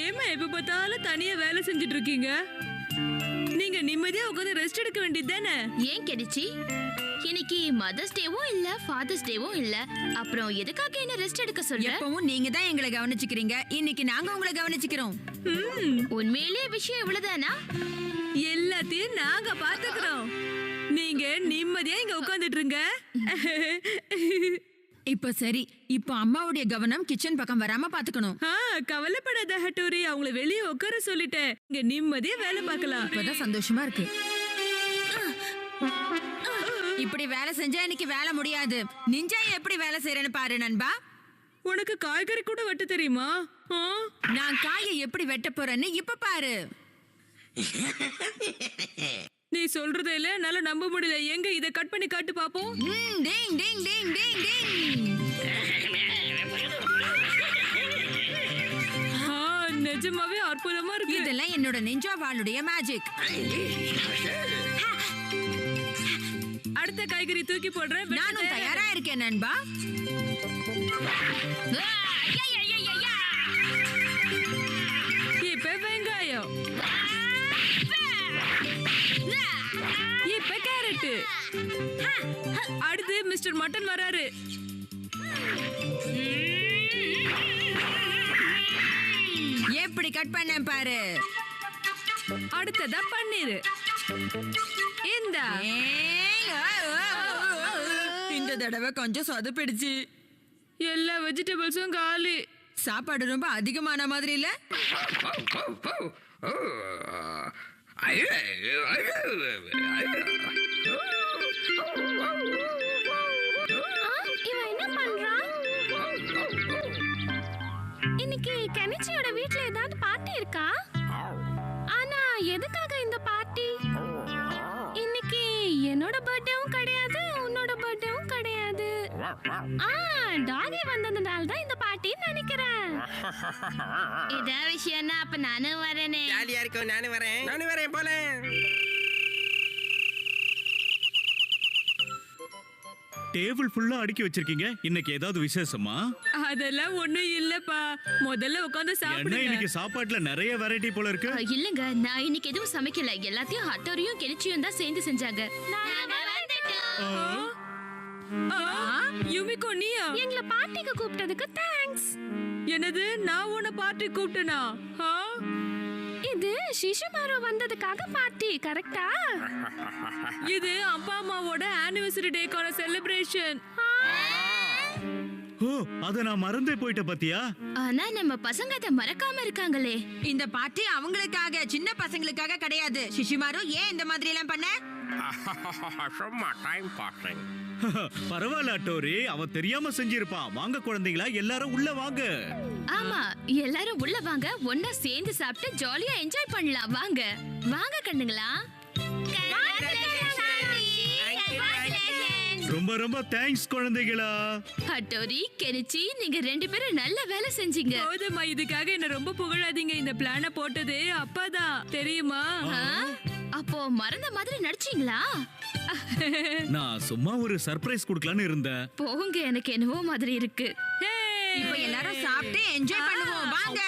ஏமா எப்ப பார்த்தாலும் தனியா வேலை செஞ்சுட்டு இருக்கீங்க? நீங்க நிம்மதியா உட்கார்ந்து ரெஸ்ட் எடுக்க வேண்டியது தானே? ஏன் கெடிச்சி? இன்னைக்கு மதர்ஸ் டேவும் இல்ல ஃபாதர்ஸ் டேவும் இல்ல, அப்புறம் எதுக்காக என்ன ரெஸ்ட் எடுக்க சொல்ற? எப்பவும் நீங்க தான் எங்களை கவனிச்சுக்கிறீங்க, இன்னைக்கு நாங்க உங்களை கவனிச்சுக்கிறோம். உண்மையிலே விஷயம் இவ்வளவுதானா? எல்லாத்தையும் நாங்க பாத்துக்கிறோம். நீங்க நிம்மதியா இங்க உட்கார்ந்துட்டு இருங்க. இப்ப சரி, இப்ப அம்மாவுடைய கவனம் கிச்சன் பக்கம் வராம பாத்துக்கணும். கவலைப்படாத ஹட்டோரி, அவங்கள வெளியே உட்கார சொல்லிட்டேன். இங்க நிம்மதியா வேலை பார்க்கலாம். இப்பதான் சந்தோஷமா இருக்கு. இப்படி வேலை செஞ்சா இன்னைக்கு வேலை முடியாது. நிஞ்சா எப்படி வேலை செய்யறேன்னு பாரு நண்பா. உனக்கு காய்கறி கூட வெட்ட தெரியுமா? நான் காயை எப்படி வெட்ட போறேன்னு இப்ப பாரு. நீ சொல்றதே இல்ல, என்னால நம்ப முடியல. எங்க இத கட் பண்ணி காட்டு பாப்போம். டிங் டிங் டிங் டிங் டிங். நிஜமாவே அற்புதமா இருக்கு. இதெல்லாம் என்னோட நிஞ்சா வாளுடைய மேஜிக். அடுத்த காய்கறி தூக்கி போடுறேன். நானும் தயாரா இருக்கேன் நண்பா. இப்ப வெங்காயம், இப்ப கேரட், அடுத்து மிஸ்டர் மட்டன் வராரு. எப்படி கட் பண்ண பாரு. அடுத்ததா பன்னீர். இந்த தடவை கொஞ்சம் சொதப்பிடுச்சு. எல்லா வெஜிடபிள்ஸும் காலி. சாப்பாடு ரொம்ப அதிகமான மாதிரி இல்ல? இவன் என்ன பண்றான்? இன்னைக்கு கெனிச்சியோட வீட்ல ஏதாவது பார்ட்டி இருக்கா? ஆனா எதுக்காக இந்த பார்ட்டி? இன்னைக்கு என்னோட பர்த்டேவும் கிடையாது, உன்னோட பர்த்டேவும் கிடையாது. டாகி வந்ததுனால தான் இந்த பார்ட்டின்னு நினைக்கிறேன். இதா விஷயம்னா அப்ப நானும் வரேனே. ஜாலியா இருக்கும். நானும் வரேன் போல. டேபிள் ஃபுல்லா அடுக்கி வச்சிருக்கீங்க. இன்னைக்கு ஏதாவது விசேஷமா? அதெல்லாம் ஒண்ணும் இல்லப்பா. முதல்ல உட்கார்ந்து என்ன சாப்பிடுங்க. இன்னைக்கு சாப்பாட்டுல நிறைய வெரைட்டி போல இருக்கு. இல்லங்க, நான் இன்னைக்கு எதுவும் சமைக்கல. எல்லாத்தையும் ஹட்டோரியும் கெனிச்சியும் தான் சேர்ந்து செஞ்சாங்க. யுமிகோ, நீயா? எங்களை பார்ட்டிக்கு கூப்பிட்டதுக்கு தேங்க்ஸ். என்னது, நான் உன்னை பார்ட்டி கூப்பிட்டேனா? இது ஷிஷுமாரு வந்ததுக்காக பார்ட்டி, கரெக்ட்டா? இது அப்பா அம்மாவோட ஆனிவர்சரி டேக்கான செலிப்ரேஷன். ஓ, அத நான் மறந்தே போயிட்ட பாத்தியா? ஆனா நம்ம பசங்க அத மறக்காம இருக்காங்களே. இந்த பார்ட்டி அவங்களுக்காக, சின்ன பசங்களுக்காக கிடையாது. ஷிஷிமாரு, ஏன் இந்த மாதிரி எல்லாம் பண்ண? சும்மா டைம் பாசிங். பரவாயில்ல டோரி, அவ தெரியாம செஞ்சிருப்பான். வாங்க குழந்தைகளா, எல்லாரும் உள்ள வாங்க. ஆமா, எல்லாரும் உள்ள வாங்க. ஒண்ணா சேர்ந்து சாப்பிட்டு ஜாலியா என்ஜாய் பண்ணலாம். வாங்க வாங்க கண்ணுங்களா. ரொம்ப ரொம்ப தேங்க்ஸ் குழந்தைகளா. ஹட்டோரி, கெனிச்சி, நீங்க ரெண்டு பேரும் நல்ல வேலை செஞ்சீங்க. போதுமா, இதுக்காக என்ன ரொம்ப புகழாதீங்க. இந்த பிளான போட்டதே அப்பாதான், தெரியுமா? அப்போ மறந்த மாதிரி நடிச்சீங்களா? நான் சும்மா ஒரு சர்ப்ரைஸ் கொடுக்கலான்னு இருந்தேன். போங்க, எனக்கு என்னவோ மாதிரி இருக்கு. இப்ப எல்லாரும் சாப்பிட்டு என்ஜாய் பண்ணுவோம். வாங்க.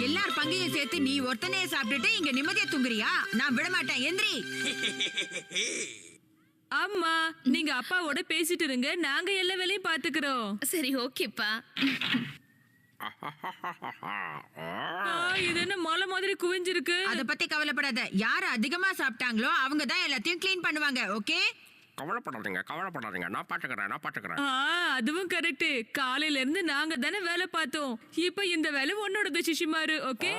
எல்லார் பங்கையும் சேர்த்து நீ ஒருத்தனே சாப்பிட்டுட்டு இங்க நிம்மதியா தூங்குறியா? நான் விட மாட்டேன். எந்திரி. அம்மா, நீங்க அப்பாவோட பேசிட்டு இருங்க, நாங்க எல்லா வேலையும் பாத்துக்கிறோம். சரி, ஓகேப்பா. இது என்ன மலை மாதிரி குவிஞ்சிருக்கு? அத பத்தி கவலைப்படாத. யார் அதிகமா சாப்பிட்டாங்களோ அவங்க தான் எல்லாத்தையும் க்ளீன் பண்ணுவாங்க. ஓகே? கவலைப்படாதீங்க. நான் பாத்துக்கிறேன். அதுவும் கரெக்ட். காலையில இருந்து நாங்க தானே வேலை பார்த்தோம். இப்ப இந்த வேலை உன்னோடது ஷிஷிமாரு. ஓகே?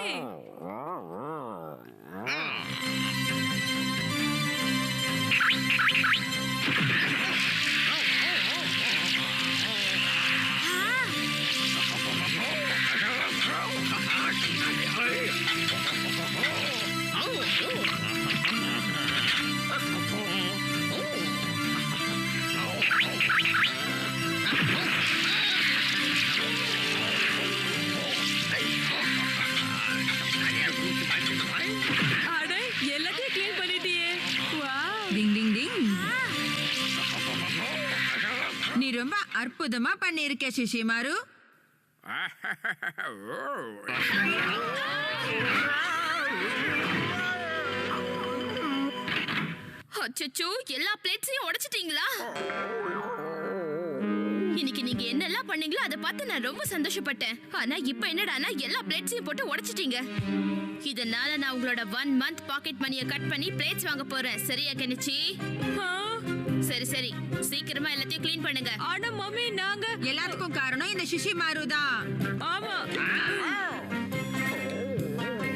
ரொம்ப அற்புதமா பண்ணிருக்க சிஷிமாரு. அச்சச்சோ, எல்லா பிளேட்ஸையும் உடைச்சிட்டீங்களா? இன்னைக்கு நீங்க என்னெல்லாம் பண்ணீங்களோ அதை பார்த்து நான் ரொம்ப சந்தோஷப்பட்டேன். ஆனா இப்போ என்னடானா எல்லா பிளேட்ஸையும் போட்டு உடைச்சிட்டீங்க. இதனால நான் உங்களோட 1 month பாக்கெட் மணியை கட் பண்ணி பிளேட்ஸ் வாங்க போறேன். சரியா கெனிச்சி? சரி சரி, சீக்கிரமா எல்லாத்தையும் க்ளீன் பண்ணுங்க. ஆனா மம்மி, நாங்க எல்லாத்துக்கும் காரணம் இந்த சிஷிமாரு தான். ஆமா,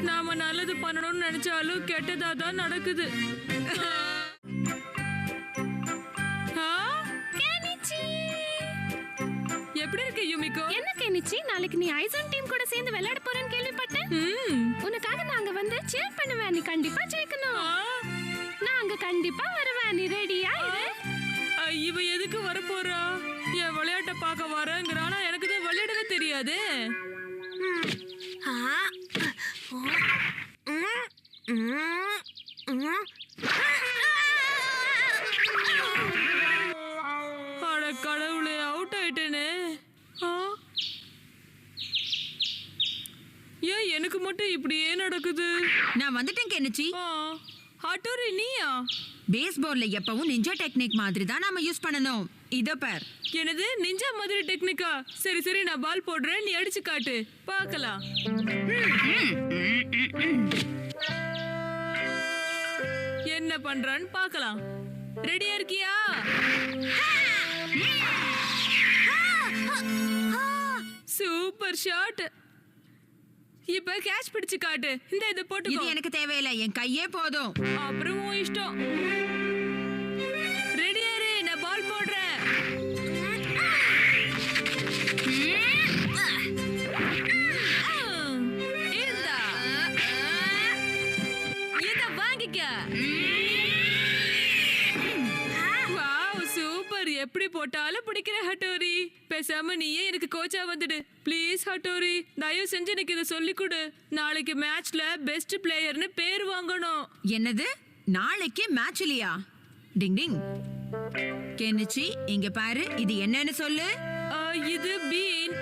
நாம நல்லது பண்ணணும்னு நினைச்சாலும் கெட்டதா தான் நடக்குது. எப்படி இருக்கு யுமிகோ? என்ன கெனிச்சி, நாளைக்கு நீ ஐசன் டீம் கூட சேர்ந்து விளையாட போறேன்னு கேள்விப்பட்டேன். உனக்காக நாங்க வந்து சேர் பண்ணுவேன். நீ கண்டிப்பா ஜெயிக்கணும். நாங்க கண்டிப்பா வருவேன். நீ ரெடியா இரு. இவ எதுக்கு வர போறா? என் விளையாட்ட பார்க்க வரேங்கிறானா? எனக்கு தான் விளையாடவே தெரியாது. அட கடவுளே, அவுட் ஆயிட்டேனே. ஏன் எனக்கு மட்டும் இப்படியே நடக்குது? நான் வந்துட்டேன் கெனிச்சி. ஹட்டோரி, நீயா? பேஸ்பால்ல எப்பவும் நிஞ்சா டெக்னிக் மாதிரி தான் நாம யூஸ் பண்ணணும். இதோ பார். என்னது, நிஞ்சா மாதிரி டெக்னிக்கா? சரி சரி, நான் பால் போடுறேன், நீ அடிச்சு காட்டு பார்க்கலாம். என்ன பண்றான்னு பார்க்கலாம். ரெடியா இருக்கியா? Super shot. இப்ப கேட்ச் பிடிச்சு காட்டு. இந்த இத போட்டு. இது எனக்கு தேவையில்லை, என் கையே போதும். அப்புறம் உன் இஷ்டம். ரெடியா இரு, நான் பால் போடுறேன். இத வாங்கிக்க. Wow, super. எப்படி போட்டாலும் பிடிக்கிற ஹட்டோரி. பேசாம நீயே எனக்கு கோச்சா வந்துடு ப்ளீஸ். ஹட்டோரி, தயவு செஞ்சு எனக்கு இதை சொல்லி கொடு. நாளைக்கு மேட்ச்ல பெஸ்ட் பிளேயர்னு பேர் வாங்கணும். என்னது, நாளைக்கு மேட்ச் இல்லையா? டிங் டிங். கெனிச்சி, இங்க பாரு, இது என்னன்னு சொல்லு. இது பீன்.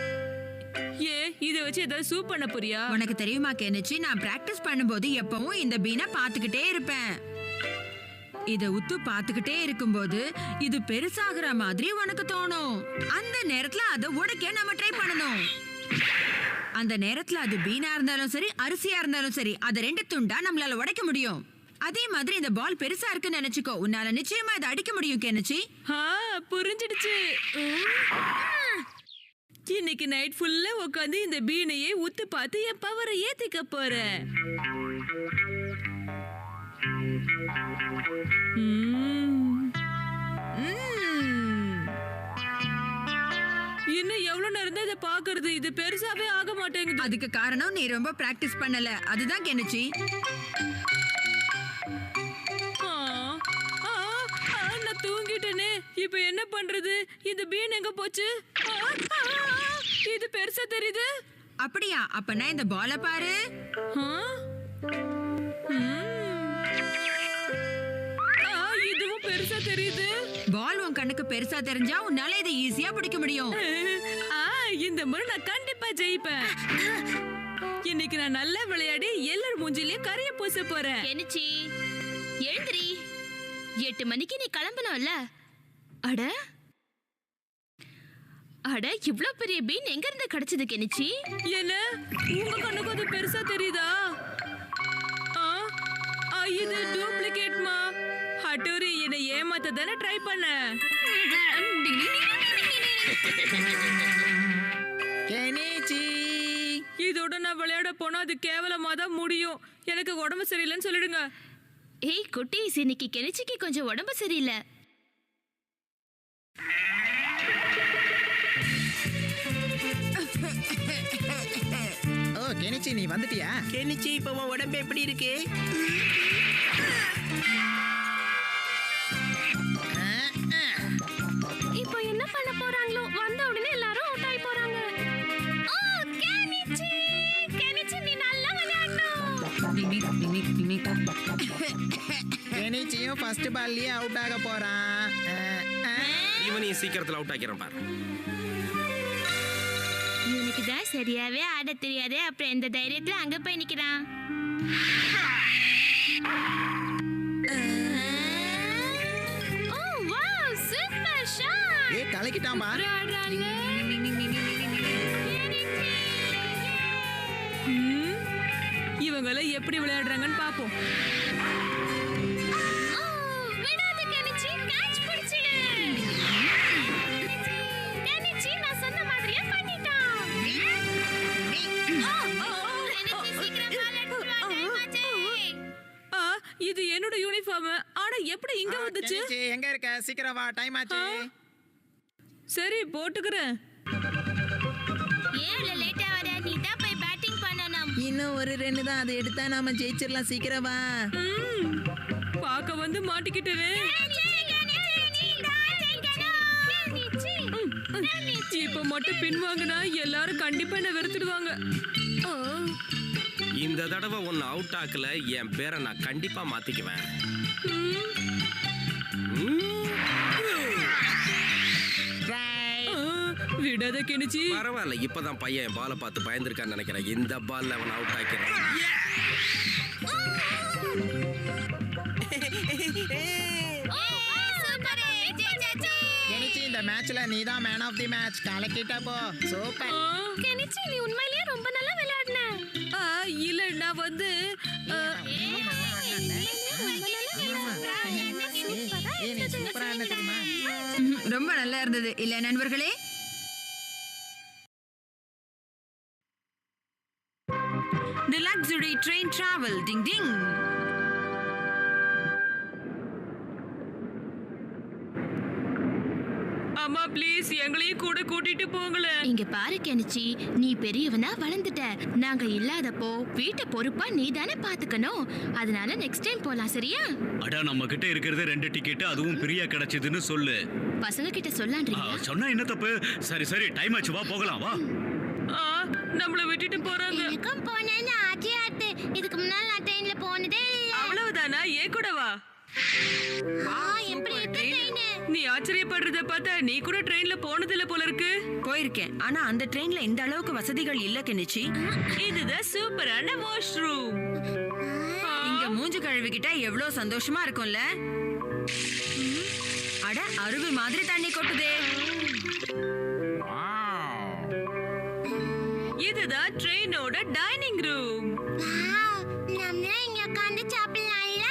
இதை வச்சு ஏதாவது சூப் பண்ண போறியா? உனக்கு தெரியுமா கெனிச்சி, நான் பிராக்டிஸ் பண்ணும்போது எப்பவும் இந்த பீனை பார்த்துக்கிட்டே இருப்பேன். இத உத்து பார்த்துக்கிட்டே இருக்கும்போது இது பெருசாகிற மாதிரி உனக்கு தோணும். அந்த நேரத்துல அதை உடைக்க நம்ம ட்ரை பண்ணணும். அந்த நேரத்துல அது பீனா இருந்தாலும் சரி, அரிசியா இருந்தாலும் சரி, அதை 2 துண்டா நம்மளால உடைக்க முடியும். அதே மாதிரி இந்த பால் பெருசா இருக்குன்னு நினைச்சுக்கோ, உன்னால நிச்சயமா இதை அடிக்க முடியும் கெனிச்சி. புரிஞ்சிடுச்சு. இன்னைக்கு நைட் ஃபுல்லா உட்காந்து இந்த பீனையே உத்து பார்த்து என் பவரை ஏத்திக்க போறேன். இன்னும் எவ்வளவு நேரம் தான் இதை பாக்குறது? இது பெருசாவே ஆக மாட்டேங்குது. அதுக்கு காரணம் நீ ரொம்ப பிராக்டிஸ் பண்ணல, அதுதான் கெனிச்சி. நான் தூங்கிட்டேனே, இப்ப என்ன பண்றது? இந்த பீன் எங்க போச்சு? இது பெருசா தெரியுது. அப்படியா? அப்பனா இந்த பால பாரு. இதுவும் பெருசா தெரியுது. பால் உன் கண்ணுக்கு பெருசா தெரிஞ்சா உன்னால இதை ஈஸியா பிடிக்க முடியும். இந்த முறை நான் கண்டிப்பா ஜெயிப்பேன். இன்னைக்கு நான் நல்லா விளையாடி எல்லாரும் மூஞ்சிலயும் கரைய பூச போறேன். கெனிச்சி, எழுந்திரி. 8 மணிக்கு நீ கிளம்பணும்ல. அட அட, இவ்ளோ பெரிய பீன் எங்க இருந்து கிடைச்சது கெனிச்சி? என்ன, உங்க கண்ணுக்கு அது பெருசா தெரியுதா? இது டூப்ளிகேட்மா. ஹட்டோரி, என்னை ஏமாத்த தானே ட்ரை பண்ண. இதோட நான் விளையாட போனா அது கேவலமா தான் முடியும். எனக்கு உடம்பு சரியில்லைன்னு சொல்லிடுங்க. ஏய் குட்டீஸ், இன்னைக்கு கெனிச்சிக்கு கொஞ்சம் உடம்பு சரியில்லை. ஓ கெனிச்சி, நீ வந்துட்டியா? கெனிச்சி, இப்போ உன் உடம்பு எப்படி இருக்கு? இப்போ என்ன பண்ண போறாங்களோ? வந்த உடனே எல்லாரும் அவுட் ஆகி போறாங்க. ஓ கெனிச்சி, கெனிச்சி நீ நல்லா விளையாடணும். கெனிச்சியும் ஃபர்ஸ்ட் பால்லயே அவுட் ஆக போறான். இவனையும் சீக்கிரத்துல அவுட் ஆக்கிறேன் பாரு. இவனுக்கு தான் சரியாவே ஆட தெரியாது, அப்புறம் எந்த தைரியத்துல அங்க போய் நிக்கிறான். Oh wow, super shot. ஏய் கலக்கிட்டான் பா. இவங்கள எப்படி விளையாடுறாங்கன்னு பாப்போம். விடாத கெனிச்சி, கேட்ச் பிடிச்சிடு. கெனிச்சி நான் சொன்ன மாதிரியே பண்ணிட்டான். கெனிச்சி சீக்கிரம் பால் எடுத்து வா, டைம் ஆச்சு. இது என்னோட யூனிஃபார்ம். ஆனா எப்படி இங்க வந்துச்சு? கெனிச்சி எங்க இருக்க? சீக்கிரம் வா, டைம் ஆச்சு. சரி போட்டுக்கிறேன். ஏன் லேட்டா வர? நீ தான் போய் பேட்டிங் பண்ணணும். இன்னும் ஒரு 2 தான், அதை எடுத்தா நாம ஜெயிச்சிடலாம். சீக்கிரம் வா. பாக்க வந்து மாட்டிக்கிட்டேனே. இப்ப மட்டும் பின்வாங்கினா எல்லாரும் கண்டிப்பா என்ன வெறுத்துடுவாங்க. இந்த தடவை ஒன்னு அவுட் ஆக்கல, என் பேரை நான் கண்டிப்பா மாத்திக்குவேன். விடாத கெனிச்சி. பரவாயில்ல, இப்பதான் பையன் என் பாலை பார்த்து பயந்துருக்கான்னு நினைக்கிறேன். இந்த பால்ல அவன் அவுட் ஆக்கிறேன். கெனிச்சி இந்த மேட்ச்ல நீ தான் மேன் ஆஃப் தி மேட்ச். கலக்கிட்ட போ. சூப்பர். கெனிச்சி நீ உண்மையிலேயே ரொம்ப நல்லா விளையாடுன. இல்ல நான் வந்து நீ சூப்பரா என்ன தெரியுமா? ரொம்ப நல்லா இருந்தது இல்ல நண்பர்களே? The luxury train travel, ding ding. அம்மா ப்ளீஸ் எங்களையும் கூட கூட்டிட்டு போங்களேன். இங்க பாரு கெனிச்சி, நீ பெரியவனா வளர்ந்துட்ட. நாங்க இல்லாதப்போ வீட்டை பொறுப்பா நீ தானே பாத்துக்கணும். அதனால நெக்ஸ்ட் டைம் போலாம், சரியா? அடா நம்ம கிட்ட இருக்கிறது 2 டிக்கெட், அதுவும் ஃப்ரீயா கிடைச்சதுன்னு சொல்லு. பசங்க கிட்ட சொல்லான்றீங்க. சொன்னா என்ன தப்பு? சரி சரி டைம் ஆச்சு, வா போகலாம் வா. நம்மள விட்டுட்டு போறாங்க. எனக்கும் போனேன்னு ஆச்சரியாத்து. இதுக்கு முன்னால நான் ட்ரெயின்ல போனதே இல்ல. அவ்வளவுதானா? ஏன் கூட வா. எப்படி இருக்கு ட்ரெயின்? நீ ஆச்சரியப்படுறத பார்த்தா நீ கூட ட்ரெயின்ல போனதில்ல போல இருக்கு. போயிருக்கேன், ஆனா அந்த ட்ரெயின்ல இந்த அளவுக்கு வசதிகள் இல்ல கெனிச்சி. இதுதான் சூப்பரான வாஷ்ரூம். இங்க மூஞ்சி கழுவிக்கிட்டா எவ்வளவு சந்தோஷமா இருக்கும்ல. அட அருவி மாதிரி தண்ணி கொட்டுதே. இதுதான் ட்ரெயினோட டைனிங் ரூம். நம்ம இங்க உட்கார்ந்து சாப்பிடலாம்ல?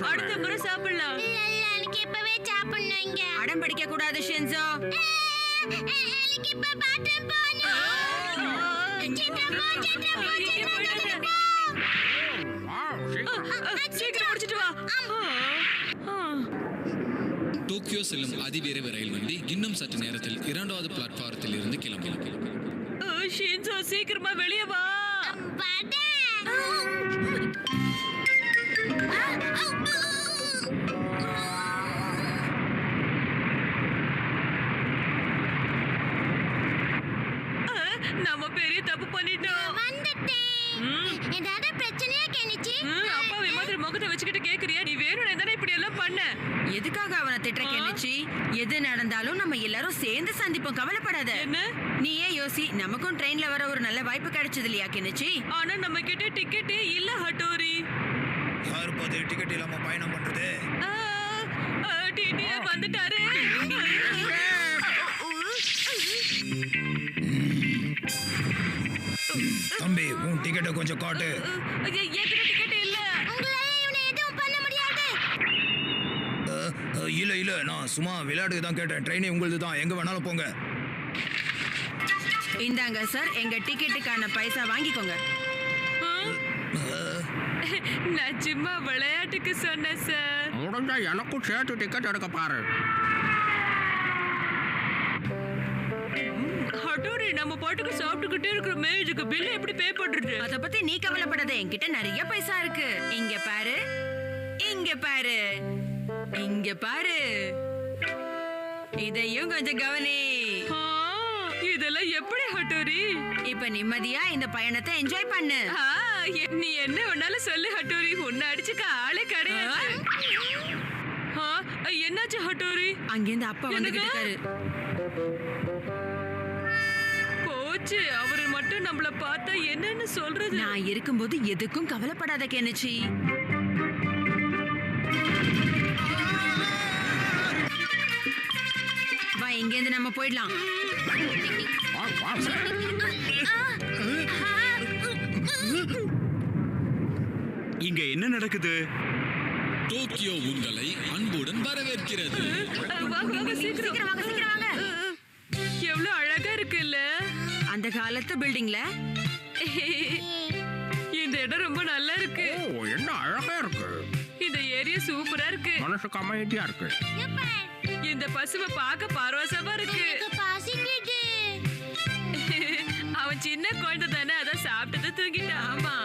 அடுத்த முறை சாப்பிடலாம். இல்ல எனக்கு இப்பவே சாப்பிடணும். இங்க அடம் படிக்க கூடாது ஷென்சோ. எனக்கு இப்ப பாத்ரூம் போகணும். சீக்கிரம் போ. சீக்கிரம் முடிச்சிட்டு வா. டோக்கியோ செல்லும் அதிவிரைவு ரயில் வண்டி இன்னும் சற்று நேரத்தில் 2வது பிளாட்பாரத்தில் இருந்து கிளம்பும். ஷின்சோ சீக்கிரமா வெளியே வா. நம்ம பெரிய தப்பு பண்ணிட்டோம். ஏதாவது பிரச்சனையா கெனிச்சி? அப்பா விமாதிரி முகத்தை வச்சுக்கிட்டு கேக்குறியா? நீ வேணும்னே தானே இப்படி எல்லாம் பண்ண. எதுக்காக அவனை திட்ட கெனிச்சி? எது நடந்தாலும் நம்ம எல்லாரும் சேர்ந்து சந்திப்போம், கவலைப்படாத. என்ன? நீயே யோசி, நமக்கும் ட்ரெயின்ல வர ஒரு நல்ல வாய்ப்பு கிடைச்சது இல்லையா கெனிச்சி? ஆனா நம்ம கிட்ட டிக்கெட்டே இல்ல ஹட்டோரி. யாரு பாத்து டிக்கெட் இல்லாம பயணம் பண்றது? டிடிஏ வந்துட்டாரு. தம்பி உன் டிக்கெட்டை கொஞ்சம் காட்டு. என்கிட்ட டிக்கெட் இல்ல. உங்களால இவனை எதுவும் பண்ண முடியாது. இல்ல நான் சும்மா விளையாட்டுக்கு தான் கேட்டேன். ட்ரெயினே உங்களுது தான், எங்க வேணாலும் போங்க. இந்தாங்க சார், எங்க டிக்கெட்டுக்கான பைசா வாங்கிக்கோங்க. நான் சும்மா விளையாட்டுக்கு சொன்னேன் சார். முடிஞ்சா எனக்கும் சேர்த்து டிக்கெட் எடுக்க பாரு. ஹட்டோரி நம்ம பாட்டுக்கு சாப்பிட்டுக்கிட்டே இருக்கிறோமே, இதுக்கு பில் எப்படி பே பண்றது? அத பத்தி நீ கவலைப்படாத, என்கிட்ட நிறைய பைசா இருக்கு. இங்க பாரு, இங்க பாரு, இங்க பாரு. இதையும் கொஞ்சம் கவனி. இதெல்லாம் எப்படி ஹட்டோரி? இப்ப நிம்மதியா இந்த பயணத்தை என்ஜாய் பண்ணு. நீ என்ன வேணாலும் சொல்லு ஹட்டோரி, உன்னை அடிச்சுக்க ஆளே கிடையாது. என்னாச்சு ஹட்டோரி? அங்கிருந்து அப்பா வந்துகிட்டு இருக்காரு. போச்சு, அவரு மட்டும் நம்மள பார்த்தா என்னன்னு சொல்றது? நான் இருக்கும்போது எதுக்கும் கவலைப்படாத கெனிச்சி. வா, இங்க இருந்து நம்ம போயிடலாம். இங்க என்ன நடக்குது? டோக்கியோ உங்களை அன்புடன் வரவேற்கிறது. சீக்கிரம் வாங்க, சீக்கிரம் வாங்க. எவ்வளவு அழகா இருக்குல்ல அந்த காலத்து பில்டிங்ல. இந்த இடம் ரொம்ப நல்லா இருக்கு. என்ன அழகா இருக்கு. இந்த ஏரியா சூப்பரா இருக்கு. மனசுக்கு அமைதியா இருக்கு. இந்த பசுவை பார்க்க பரவசமா இருக்கு. அவன் சின்ன குழந்தை தானே, அதான் சாப்பிட்டது தூங்கிட்டான். ஆமா,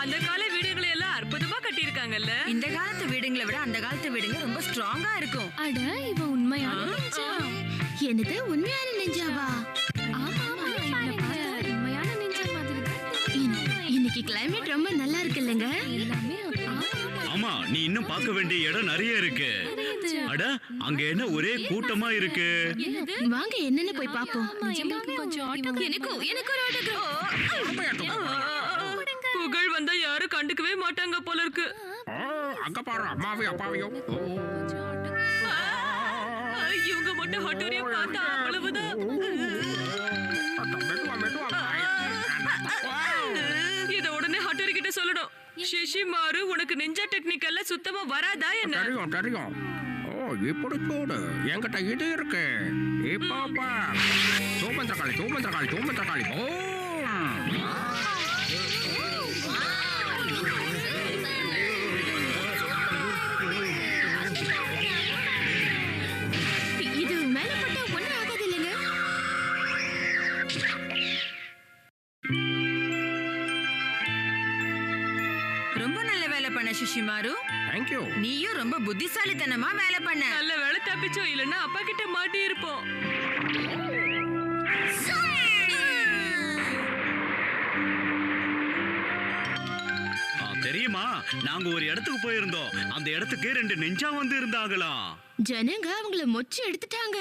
அந்த கால வீடுகளை எல்லாம் அற்புதமா கட்டியிருக்காங்கல்ல. இந்த காலத்து வீடுங்களை விட அந்த காலத்து வீடுங்க ரொம்ப ஸ்ட்ராங்கா இருக்கும். அட, இவ உண்மையான நெஞ்சா. என்னது உண்மையான நெஞ்சாவா? ஆமா, உண்மையான நெஞ்சா மாதிரி தான். இன்னைக்கு கிளைமேட் ரொம்ப நல்லா இருக்கு இல்லங்க? எல்லாமே ஆமா, நீ இன்னும் பார்க்க வேண்டிய இடம் நிறைய இருக்கு. அட, அங்க என்ன ஒரே கூட்டமா இருக்கு. வாங்க என்னன்னு போய் பாப்போம். எனக்கு ஒரு புகழ் வந்தா யாரும் கண்டுக்கவே மாட்டாங்க போல இருக்கு. அங்க பாரு, அம்மாவையும் அப்பாவையும். இவங்க மட்டும் ஹட்டோரிய பார்த்தா அவ்வளவுதான். இத உடனே ஹட்டோரி கிட்ட சொல்லணும். ஷிஷிமாரு, உனக்கு நிஞ்சா டெக்னிக் எல்லாம் சுத்தமா வராதா என்ன? தெரியும் தெரியும். ஓ, இப்படி போடு. என்கிட்ட இது இருக்கு. இப்ப சோமந்திரகாளி சோமந்திரகாளி சோமந்திரகாளி. ஓ, இது மேல பட்டா ஒண்ணு ஆகாது இல்லங்க? ரொம்ப நல்ல வேலை பண்ண ஷிஷிமாரு. தேங்க்யூ. நீயும் ரொம்ப புத்திசாலித்தனமா வேலை பண்ண. நல்ல வேலை தப்பிச்சோம், இல்லன்னா அப்பா கிட்ட மாட்டி இருப்போம். தெரியுமா, நாங்க ஒரு இடத்துக்கு போயிருந்தோம். அந்த இடத்துக்கு 2 நிஞ்சா வந்து இருந்தாங்களாம். ஜனங்க அவங்கள மொச்சு எடுத்துட்டாங்க.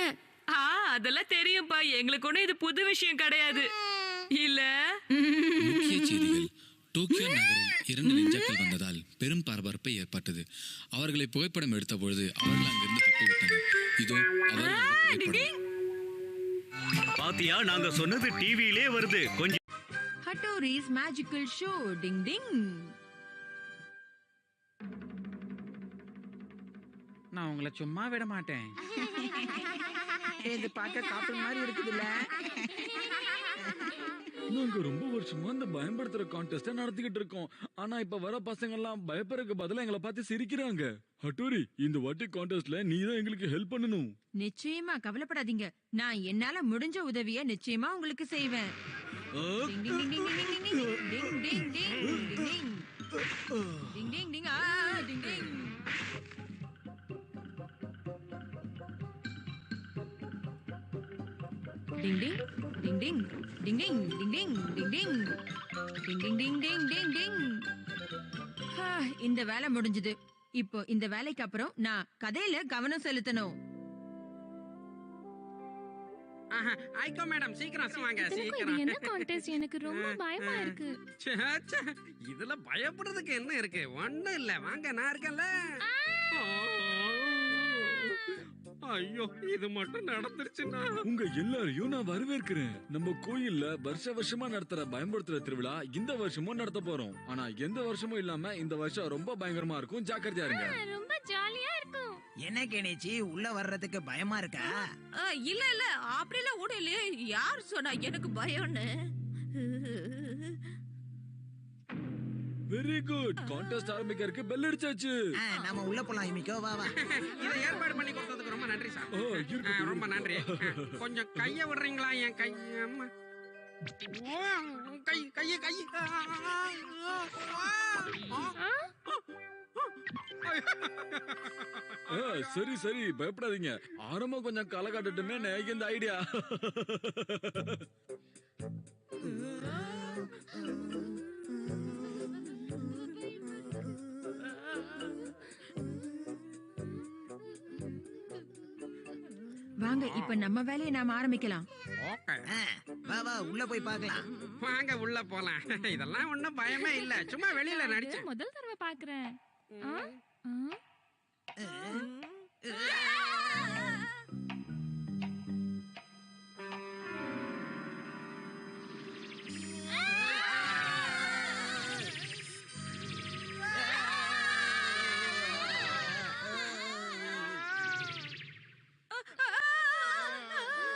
அதெல்லாம் தெரியும்பா, எங்களுக்கு ஒண்ணு இது புது விஷயம் கிடையாது இல்ல. முக்கிய செய்திகள். டோக்கியோ நகரில் 2 நிஞ்சாக்கள் வந்ததால் பெரும் பரபரப்பு ஏற்பட்டது. அவர்களை புகைப்படம் எடுத்த பொழுது அவர்கள் அங்கிருந்து தப்பிவிட்டனர். இதோ அவர்கள் பாத்தியா, நாங்க சொன்னது டிவியிலே வருது. கொஞ்சம் ஹட்டோரிஸ் மேஜிக்கல் ஷோ. டிங் டிங். நான் உங்களை சும்மா விட மாட்டேன். இது பார்க்க கார்ட்டூன் மாதிரி இருக்குதுல்ல. நாங்க ரொம்ப வருஷமா இந்த பயன்படுத்துற கான்டெஸ்ட நடத்திக்கிட்டு இருக்கோம். ஆனா இப்ப வர பசங்க எல்லாம் பயப்படுறதுக்கு பதிலா எங்களை பார்த்து சிரிக்கிறாங்க. ஹட்டோரி, இந்த வாட்டி கான்டெஸ்ட்ல நீ தான் எங்களுக்கு ஹெல்ப் பண்ணணும். நிச்சயமா கவலைப்படாதீங்க. நான் என்னால முடிஞ்ச உதவியை நிச்சயமா உங்களுக்கு செய்வேன். டிங் டிங் டிங் டிங் டிங் டிங் டிங் டிங் டிங் டிங் டிங் டிங் டிங். டிங் டிங். டிங் டிங் டிங் டிங் டிங் டிங் டிங் டிங் டிங் டிங் டிங் டிங் டிங் டிங் டிங் டிங். இந்த வேலை முடிஞ்சது. இப்போ இந்த வேலைக்கு அப்புறம் நான் கதையில கவனம் செலுத்தணும். ஐகோ மேடம், சீக்கிரம் வாங்க, இது சீக்கிரம். என்ன கான்டெஸ்ட்? எனக்கு ரொம்ப பயமா இருக்கு. இதுல பயப்படுறதுக்கு என்ன இருக்கு? ஒண்ணும் இல்ல, வாங்க, நான் இருக்கேன்ல. ஐயோ, இது மட்டும் நடந்துருச்சுன்னா உங்க எல்லாரையும் நான் வரவேற்கிறேன். நம்ம கோயில்ல வருஷமா நடத்துற பயன்படுத்துற திருவிழா இந்த வருஷமும் நடத்த போறோம். ஆனா எந்த வருஷமும் இல்லாம இந்த வருஷம் ரொம்ப பயங்கரமா இருக்கும். ஜாக்கிரதையா இருங்க. ரொம்ப ஜாலியா இருக்கும். என்ன கணேச்சி, உள்ள வர்றதுக்கு பயமா இருக்கா? இல்ல இல்ல, அப்படிலாம் ஒண்ணும் இல்லையே. யார் சொன்னா எனக்கு பயம்னு? Very good. கான்டெஸ்ட் ஆரம்பிக்கிறதுக்கு பெல் அடிச்சாச்சு. நாம உள்ள போலாம். இமிக்கோ, வா வா. இத ஏற்பாடு பண்ணி கொடுத்ததுக்கு ரொம்ப நன்றி சார். ஓ, இருக்கு. ரொம்ப நன்றி. கொஞ்சம் கைய விடுறீங்களா? என் கை, அம்மா. கை கை கை. சரி சரி பயப்படாதீங்க. ஆரம்பம் கொஞ்சம் களை காட்டட்டுமே எனக்கு இந்த ஐடியா. வாங்க இப்ப நம்ம வேலையை நாம ஆரம்பிக்கலாம். வா வா உள்ள போய் பார்க்கலாம். வாங்க உள்ள போலாம். இதெல்லாம் ஒண்ணும் பயமே இல்ல, சும்மா வெளியில நடிச்சேன். முதல் தடவை பாக்குறேன்.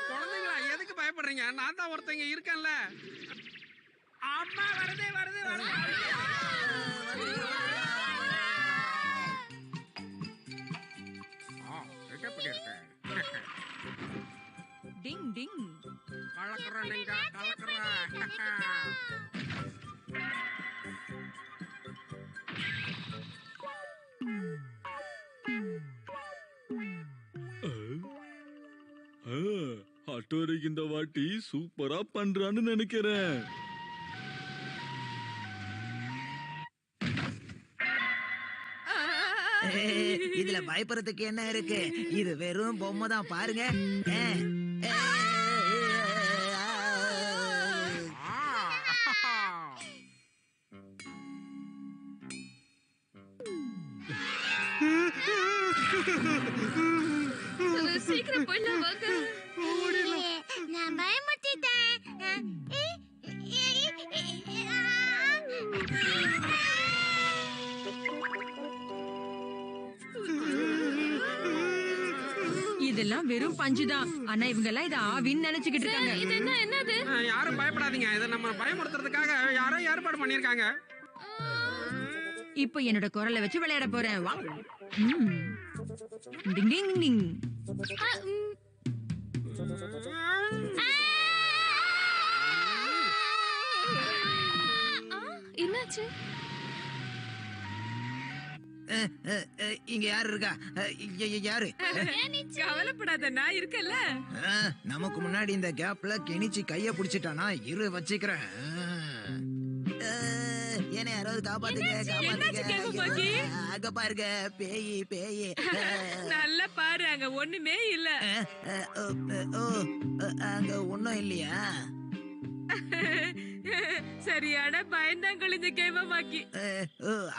குழந்தைங்களா எதுக்கு பயப்படுறீங்க? நான் தான் ஒருத்தங்க இருக்கேன்ல. அம்மா வருது வருது வருது. எப்படி இருக்கு? டிங் டிங். கலக்குறேன் நீங்க கலக்குறேன். ஹட்டோரிக்கு இந்த வாட்டி சூப்பரா பண்றான்னு நினைக்கிறேன். இதுல பயப்படுறதுக்கு என்ன இருக்கு? இது வெறும் பொம்மை தான் பாருங்க. சீக்கிரம் போயிடலாம் வாங்க. நான் பயமுறுத்திட்டேன். இதெல்லாம் வெறும் பஞ்சுதான். ஆனா இவங்க எல்லாம் இத ஆவின்னு நினைச்சுக்கிட்டு இருக்காங்க. இது என்னது? யாரும் பயப்படாதீங்க. இதை நம்ம பயமுறுத்துறதுக்காக யாரோ ஏற்பாடு பண்ணிருக்காங்க. இப்ப என்னோட குரலை வச்சு விளையாட போறேன். வா. டிங் டிங் டிங். என்னாச்சு? இங்க யாரு இருக்கா? யாரு? கவலைப்படாத, நான் இருக்கேன்ல. நமக்கு முன்னாடி இந்த கேப்ல கெனிச்சி கைய புடிச்சிட்டானா? இரு வச்சுக்கிறேன். என்ன யாராவது காப்பாத்துங்க. அங்க பாருங்க பேயி பேயி. நல்லா பாரு, அங்க ஒண்ணுமே இல்ல. அங்க ஒண்ணும் இல்லையா? சரியான பயந்தாங்கொழிஞ்ச கேமமாக்கி.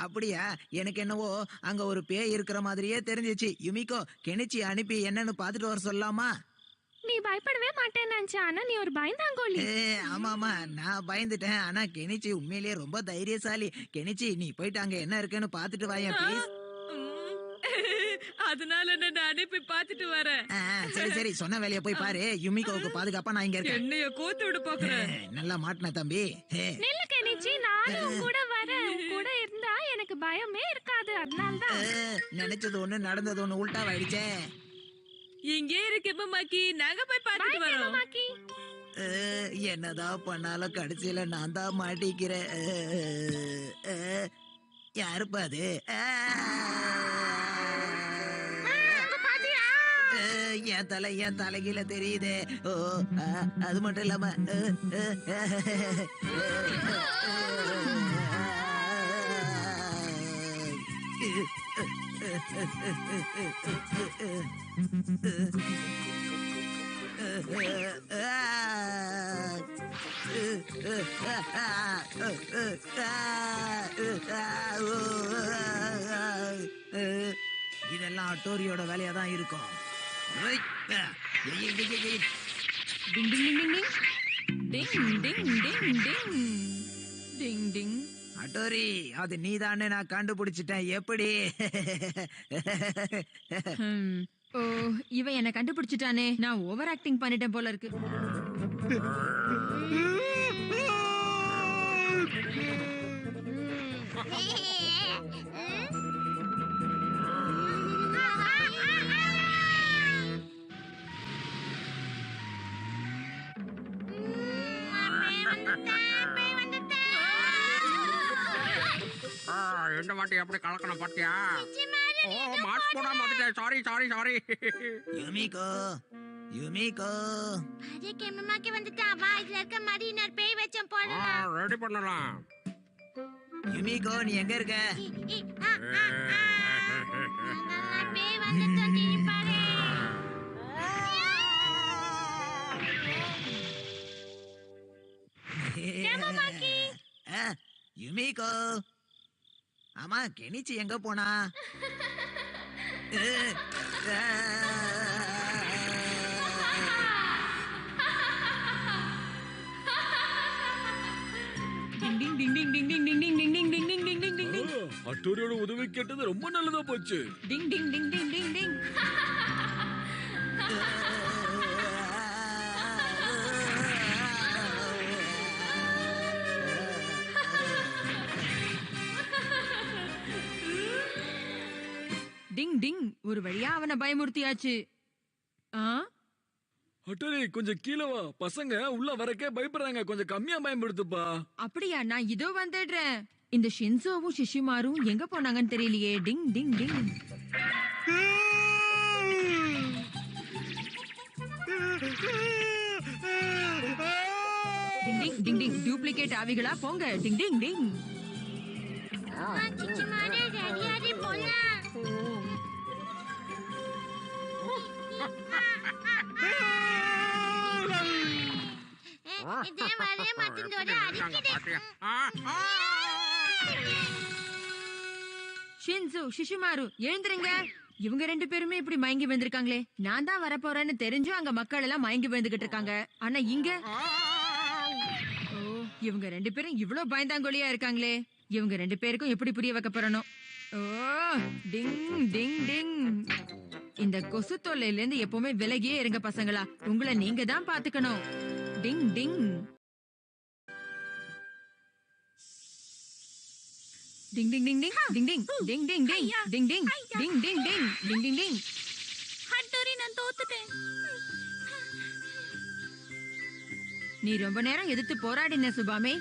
அப்படியா? எனக்கு என்னவோ அங்க ஒரு பேய் இருக்கிற மாதிரியே தெரிஞ்சிச்சு. யுமிகோ, கெனிச்சி அனுப்பி என்னன்னு பாத்துட்டு வர சொல்லலாமா? நீ பயப்படவே மாட்டேன்னு நினைச்சேன், ஆனா நீ ஒரு பயந்தாங்கோலி. ஆமாமா, நான் பயந்துட்டேன். ஆனா கெனிச்சி உண்மையிலேயே ரொம்ப தைரியசாலி. கெனிச்சி, நீ போயிட்டு அங்க என்ன இருக்குன்னு பாத்துட்டு வாயேன் ப்ளீஸ். அதனால நான் அனுப்பி பாத்துட்டு வரேன். சரி சரி, சொன்ன வேலைய போய் பாரு. யுமிகோவுக்கு பாதுகாப்பா நான் இங்க இருக்கேன். என்னைய கோத்து விட பாக்குறேன். நல்லா மாட்டின தம்பி. நில்லு கெனிச்சி, நானும் உன் கூட வரேன். உன் கூட இருந்தா எனக்கு பயமே இருக்காது. அதனாலதான் நினைச்சது ஒண்ணு நடந்தது ஒண்ணு உல்டாவாயிடுச்சே. இங்கே இருக்கு மாக்கி, நாங்க போய் பாத்துட்டு வரோம். என்னதான் பண்ணாலும் கடைசியில நான் தான் மாட்டிக்கிறேன். யாருப்பா அது? என் தலைகீழ தெரியுது. ஓ, அது மட்டும் இல்லாம இதெல்லாம் அட்டோரியோட வேலையா தான் இருக்கும். டிங் டிங் டிங் டிங் டிங் டிங் டிங் டிங் டிங். அட்டோரி, அது நீதானே நான் கண்டுபிடிச்சிட்டேன். எப்படி? ஓ, இவன் என்ன கண்டுபிடிச்சிட்டானே. நான் ஓவர் ஆக்டிங் பண்ணிட்டேன் போல இருக்கு. இந்த வாட்டி எப்படி கலக்கணும் பாத்தியா? ஓ மாஸ்க் போடாம வந்துட்டேன். Sorry sorry sorry. Yumiko Yumiko அதே கேமமாக்கி வந்துட்டா. வா இதுல இருக்க மடியினர் பேய் வெச்சம் போடலாம். ரெடி பண்ணலாம். யுமிகோ நீ எங்க இருக்க? பேய் வந்துட்டோம் பாரு. கேமமாக்கி யுமிகோ ஆமா கெனிச்சி எங்க போனா? ஹட்டோரியோட உதவி கேட்டது ரொம்ப நல்லதா போச்சு. டிங் டிங் டிங் டிங் டிங் டிங். டிங் டிங். ஒரு வழியா அவனை பயமுறுத்தியாச்சு. ஹட்டோரி கொஞ்சம் கீழே வா. பசங்க உள்ள வரக்கே பயப்படுறாங்க. கொஞ்சம் கம்மியா பயன்படுத்துப்பா. அப்படியா? நான் இதோ வந்துடுறேன். இந்த ஷின்சோவும் ஷிஷிமாரும் எங்க போனாங்கன்னு தெரியலையே. டிங் டிங் டிங். டிங் டிங் டிங் டிங். டூப்ளிகேட் ஆவிகளா போங்க. டிங் டிங் டிங். சிச்சிமாரே ரெடியாரி போலாம். இதே வரே மாட்டிந்தோட அடிக்கிடு. Shinzo Shishimaru எழுந்திருங்க. இவங்க ரெண்டு பேருமே இப்படி மயங்கி வந்திருக்காங்களே. நான் தான் வரப்போறேன்னு தெரிஞ்சும் அங்க மக்கள் எல்லாம் மயங்கி வந்துகிட்டு இருக்காங்க. ஆனா இங்க இவங்க ரெண்டு பேரும் இவ்ளோ பயந்தாங்கொலியா இருக்காங்களே. இவங்க ரெண்டு பேருக்கும் எப்படி புரிய வைக்க போறணும்? ஓ டிங் டிங் டிங். இந்த கொசு தொல்லையில இருந்து எப்பவுமே விலகியே இருங்க பசங்களா. உங்களை நீங்க தான் பாத்துக்கணும். டிங் டிங் டிங் டிங் டிங் டிங் டிங் டிங் டிங் டிங் டிங் டிங் டிங் டிங் டிங் டிங் டிங் டிங் டிங். ஹட்டோரி நான் தோத்துட்டேன். நீ ரொம்ப நேரம் எதிர்த்து போராடின சுபாமே.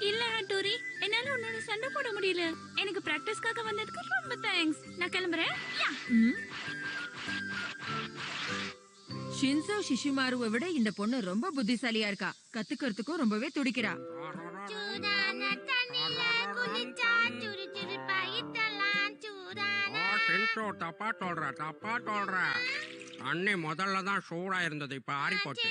இல்ல ஹட்டோரி, என்னால உன்னோட சண்டை போட முடியல. எனக்கு பிராக்டிஸ்க்காக வந்ததுக்கு ரொம்ப தேங்க்ஸ். நான் கிளம்புறேன். ஷின்சோ ஷிஷிமாருவை விட இந்த பொண்ணு ரொம்ப புத்திசாலியா இருக்கா. கத்துக்கிறதுக்கும் ரொம்பவே துடிக்கிறா. தப்பா சொல்ற தப்பா சொல்ற. தண்ணி முதல்ல தான் சூடா இருந்தது, இப்ப ஆறி போச்சு.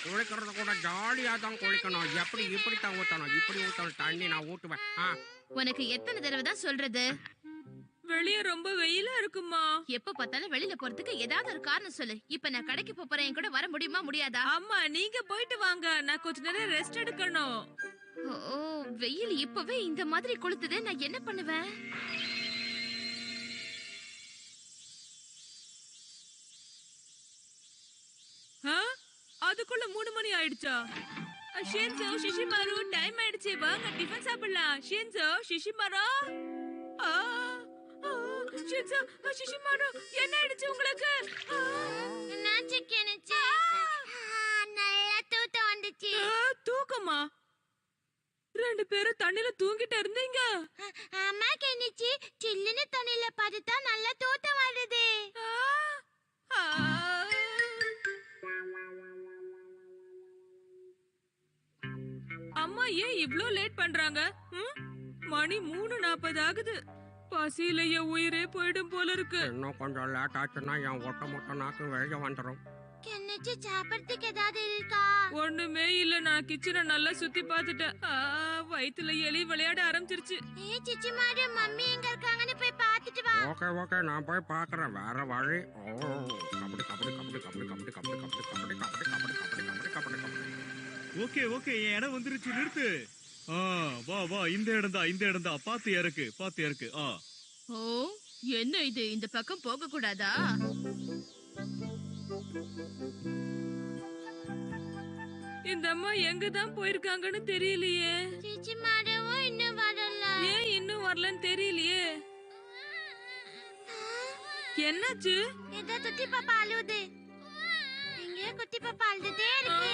குளிக்கிறது கூட ஜாலியா தான் குளிக்கணும். எப்படி இப்படி தான் ஊத்தணும், இப்படி ஊத்தணும். தண்ணி நான் ஊட்டுவேன். உனக்கு எத்தனை தடவை தான் சொல்றது? வெளிய ரொம்ப வெயிலா இருக்குமா? எப்ப பார்த்தாலும் வெளியில போறதுக்கு ஏதாவது ஒரு காரணம் சொல்லு. இப்ப நான் கடைக்கு போறேன். என் கூட வர முடியுமா முடியாதா? ஆமா நீங்க போயிட்டு வாங்க. நான் கொஞ்ச நேரம் ரெஸ்ட் எடுக்கணும். ஓ வெயில் இப்பவே இந்த மாதிரி கொளுத்துதே. நான் என்ன பண்ணுவேன்? அதுக்குள்ள 3 மணி ஆயிடுச்சா? ஷின்சோ ஷிஷிமாரு டைம் ஆயிடுச்சு. வாங்க டிஃபன் சாப்பிடலாம். Shinzo Shishimaru. ஷின்சோ ஷிஷிமாரு என்ன ஆயிடுச்சு உங்களுக்கு? என்னாச்சு கெனிச்சி? நல்லா தூக்கம் வந்துச்சு. தூக்கமா? ரெண்டு பேரும் தண்ணில தூங்கிட்டு இருந்தீங்க? ஆமா கெனிச்சி, சில்லுன்னு தண்ணில படுத்தா நல்லா தூக்கம் வருது. அம்மா ஏன் இவ்ளோ லேட் பண்றாங்க? மணி 3:40 ஆகுது. பசியில என் உயிரே போயிடும் போல இருக்கு. இன்னும் கொஞ்சம் லேட் ஆச்சுன்னா என் ஒட்ட மொத்த நாக்கு வெளிய வந்துடும். கெனிச்சி சாப்பிடுறதுக்கு ஏதாவது இருக்கா? ஒண்ணுமே இல்ல. நான் கிச்சனை நல்லா சுத்தி பார்த்துட்டேன். வயித்துல எலி விளையாட ஆரம்பிச்சிருச்சு. சிச்சிமாரு மம்மி எங்க இருக்காங்கன்னு போய் பார்த்துட்டு வா. ஓகே ஓகே நான் போய் பார்க்கறேன். வேற வழி. கபடி கபடி கபடி கபடி கபடி கபடி கபடி கபடி கபடி கபடி கபடி கபடி கபடி கபடி. ஓகே ஓகே என் இடம் வந்துருச்சு. நிறுத்து. வா வா இந்த இடம் தான். பாத்து இறக்கு. ஓ என்ன இது? இந்த பக்கம் போக கூடாதா? இந்த அம்மா எங்க தான் போயிருக்காங்கன்னு தெரியலையே. சிச்சிமாருவும் இன்னும் வரல. ஏன் இன்னும் வரலன்னு தெரியலையே. என்னாச்சு? ஏதோ குட்டி பாப்பா அழுவுது. இங்க குட்டி பாப்பா அழுதுட்டே இருக்கு.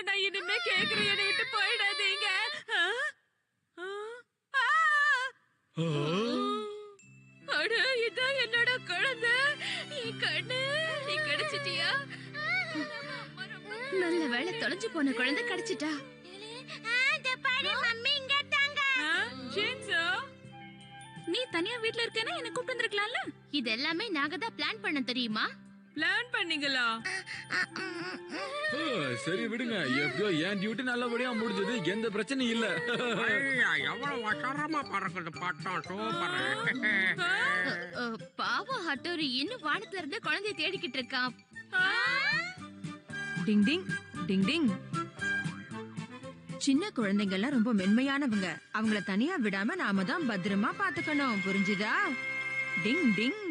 உங்களை நான் இனிமே கேக்குறேன், என்னை விட்டு போயிடாதீங்க. அட, இதான் என்னோட குழந்தை. என் கண்ணு, நீ கிடைச்சிட்டியா? நல்ல வேளை தொலைஞ்சு போன குழந்தை கிடைச்சிட்டா. நீ தனியா வீட்ல இருக்கேன்னா என்ன கூப்பிட்டு வந்திருக்கலாம்ல. இது எல்லாமே நாங்க தான் பிளான் பண்ண தெரியுமா? பிளான் பண்ணீங்களா? சரி விடுங்க, எப்படியோ என் டியூட்டி நல்லபடியா முடிஞ்சது, எந்த பிரச்சனையும் இல்ல. ஐயா, எவ்வளவு வசரமா பறக்குது பட்டம், சூப்பர். பாவம் ஹட்டோரி இன்னும் வானத்துல இருந்து குழந்தைய தேடிக்கிட்டு இருக்கான். டிங் டிங் டிங் டிங். சின்ன குழந்தைங்க எல்லாம் ரொம்ப மென்மையானவங்க. அவங்கள தனியா விடாம நாம தான் பத்திரமா பாத்துக்கணும். புரிஞ்சுதா? டிங் டிங்.